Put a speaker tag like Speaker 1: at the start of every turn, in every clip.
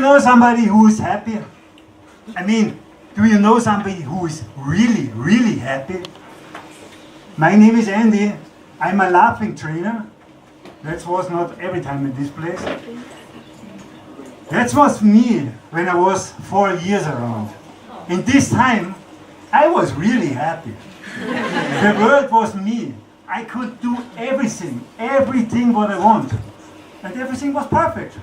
Speaker 1: know somebody who is happy? I mean, do you know somebody who is really, really happy? My name is Andy. I'm a laughing trainer. That was not every time in this place. That was me when I was 4 years around. In this time, I was really happy. The world was me. I could do everything what I want. And everything was perfect.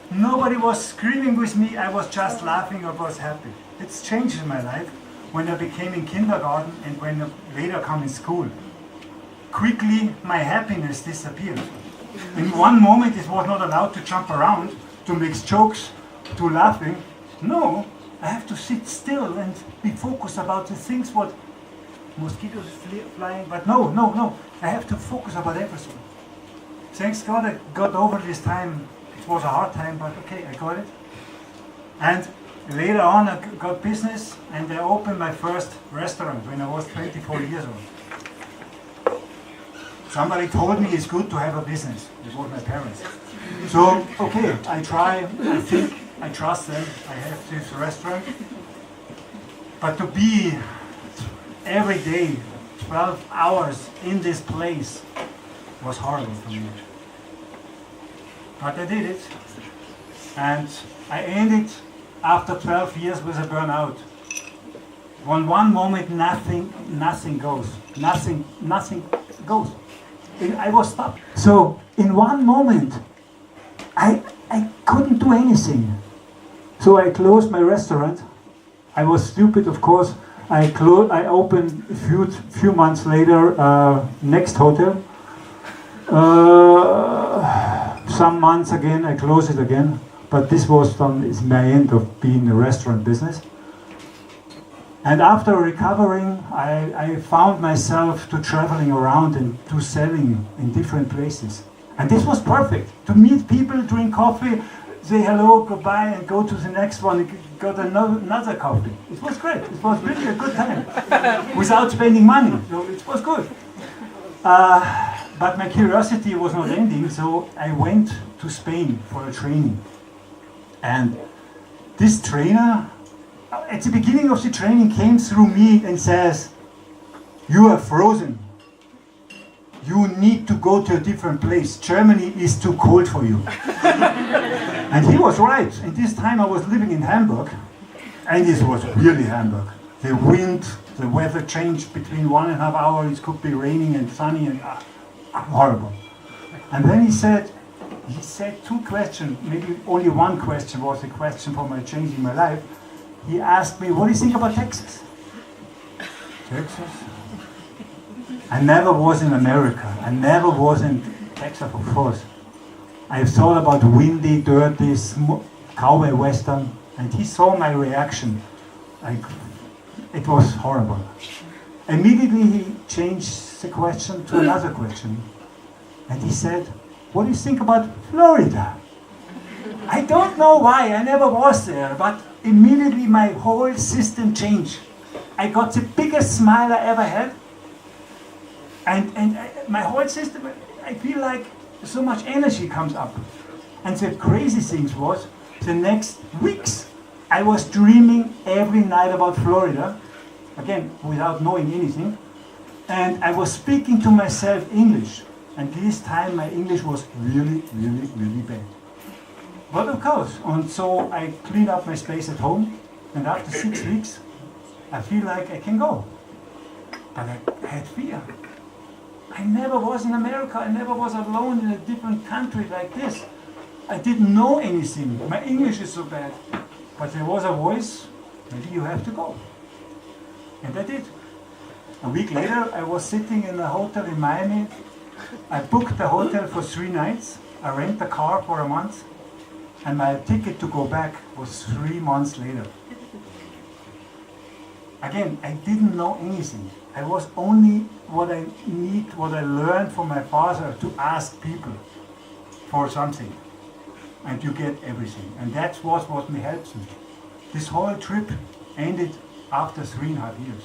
Speaker 1: Nobody was screaming with me, I was just laughing or was happy. It's changed in my life when I became in kindergarten and when I later come in school. Quickly, my happiness disappeared. In one moment, it was not allowed to jump around, to make jokes, to laughing. No, I have to sit still and be focused about the things what mosquitoes flying, but no, I have to focus about everything. Thanks God I got over this time. It was a hard time, but okay, I got it. And later on I got business and I opened my first restaurant when I was 24 years old. Somebody told me it's good to have a business. It was my parents. So, okay, I try, I think, I trust them. I have this restaurant. But to be every day, 12 hours in this place was horrible for me. But I did it. And I ended after 12 years with a burnout. On one moment, nothing goes. Nothing goes. I was stopped. So in one moment, I couldn't do anything. So I closed my restaurant. I was stupid, of course. I opened a few months later next hotel. Some months again, I closed it again. But this is my end of being in the restaurant business. And after recovering, I found myself to traveling around and to selling in different places. And this was perfect. To meet people, drink coffee, say hello, goodbye, and go to the next one and got another coffee. It was great. It was really a good time. Without spending money. So it was good. But my curiosity was not ending, so I went to Spain for a training. And this trainer, at the beginning of the training, came through me and says, "You are frozen. You need to go to a different place. Germany is too cold for you." And he was right. And this time I was living in Hamburg, and it was really Hamburg. The wind, the weather changed between 1.5 hours. It could be raining and sunny and horrible. And then he said two questions, maybe only one question was a question for my changing my life. He asked me, "What do you think about Texas?" Texas? I never was in America. I never was in Texas, of course. I thought about windy, dirty, cowboy western, and he saw my reaction. It was horrible. Immediately he changed the question to another question. And he said, "What do you think about Florida?" I don't know why, I never was there, but immediately my whole system changed. I got the biggest smile I ever had. And my whole system, I feel like so much energy comes up. And the crazy thing was, the next weeks, I was dreaming every night about Florida, again, without knowing anything. And I was speaking to myself English. And this time my English was really, really, really bad. But of course, and so I cleaned up my space at home. And after 6 weeks, I feel like I can go. But I had fear. I never was in America. I never was alone in a different country like this. I didn't know anything. My English is so bad. But there was a voice, maybe you have to go. And I did. A week later, I was sitting in a hotel in Miami. I booked the hotel for 3 nights. I rent the car for a month. And my ticket to go back was 3 months later. Again, I didn't know anything. I was only what I learned from my father to ask people for something. And you get everything. And that was what me helps me. This whole trip ended after 3.5 years.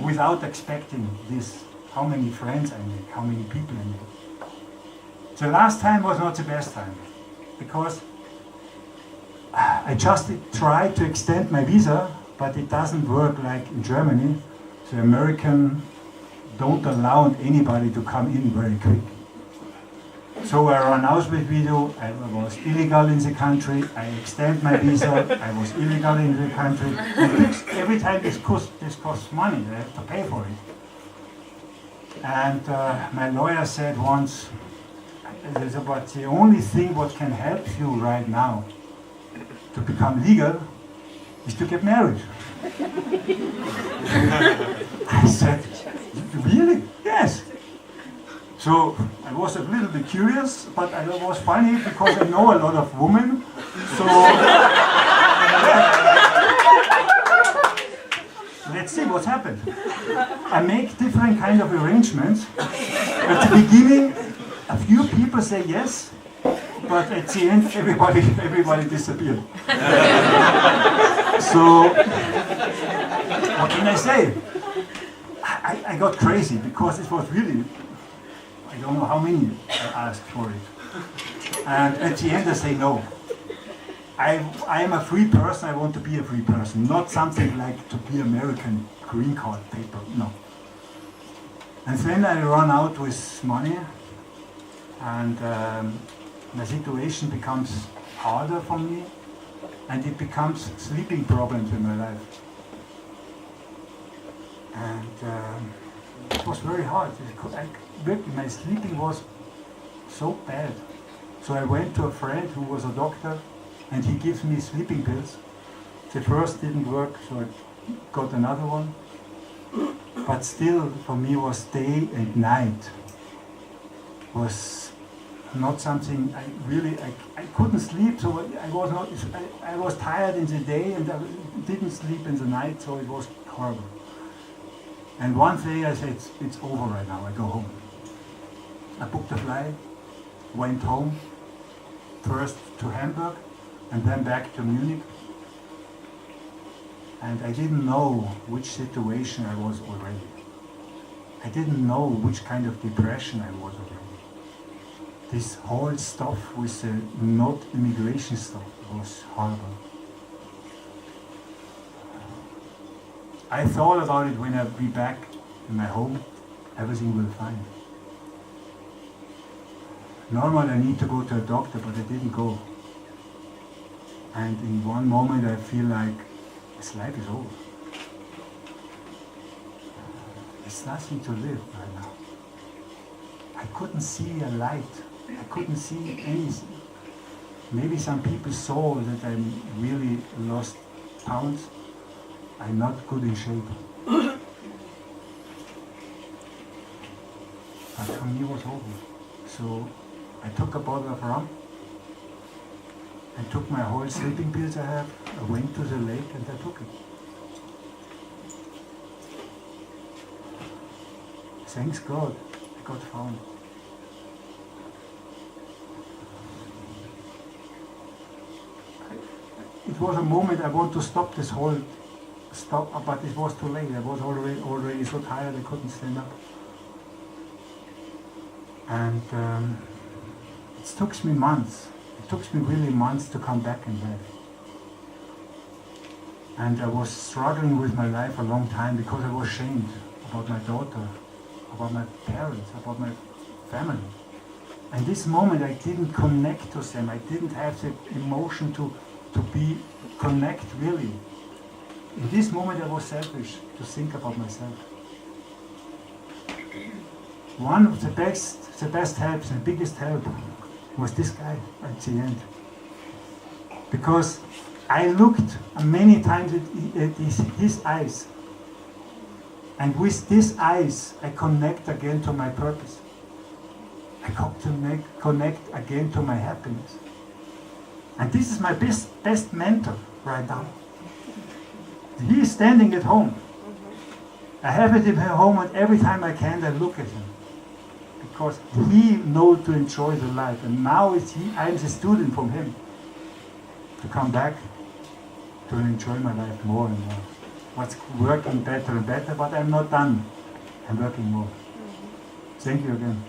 Speaker 1: Without expecting this, how many friends I made, how many people I made. The last time was not the best time. Because I just tried to extend my visa, but it doesn't work like in Germany. The American don't allow anybody to come in very quick. So I run out with video, I was illegal in the country, I extend my visa, I was illegal in the country. And every time this costs money, I have to pay for it. And my lawyer said once, but the only thing what can help you right now to become legal is to get married. I said, really? Yes. So I was a little bit curious, but it was funny because I know a lot of women. So let's see what's happened. I make different kind of arrangements. At the beginning, a few people say yes, but at the end, everybody disappeared. So what can I say? I got crazy because it was really, I don't know how many I asked for it. And at the end I say no. I am a free person, I want to be a free person, not something like to be American green card paper, no. And then I run out with money and the situation becomes harder for me and it becomes sleeping problems in my life. And it was very hard. My sleeping was so bad. So I went to a friend who was a doctor and he gives me sleeping pills. The first didn't work, so I got another one. But still, for me, was day and night. Was not something I couldn't sleep, so I was tired in the day and I didn't sleep in the night, so it was horrible. And one day I said, it's over right now, I go home. I booked a flight, went home, first to Hamburg and then back to Munich. And I didn't know which situation I was already. I didn't know which kind of depression I was already. This whole stuff with the not immigration stuff was horrible. I thought about it when I'll be back in my home, everything will be fine. Normally I need to go to a doctor, but I didn't go. And in one moment I feel like this life is over. There's nothing to live right now. I couldn't see a light. I couldn't see anything. Maybe some people saw that I really lost pounds. I'm not good in shape. But for me it was over. So I took a bottle of rum. I took my whole sleeping pills I have. I went to the lake and I took it. Thanks God, I got found. It was a moment I want to stop this whole but it was too late. I was already so tired I couldn't stand up. And it took me months. It took me really months to come back in life. And I was struggling with my life a long time because I was ashamed about my daughter, about my parents, about my family. And this moment I didn't connect to them. I didn't have the emotion to connect really. In this moment I was selfish to think about myself. One of the best helps, the biggest help was this guy at the end. Because I looked many times at his eyes. And with these eyes I connect again to my purpose. I connect again to my happiness. And this is my best mentor right now. He is standing at home. I have it in my home and every time I can I look at him. Because he knows to enjoy the life. And now I'm the student from him. To come back to enjoy my life more and more. What's working better and better, but I'm not done. I'm working more. Thank you again.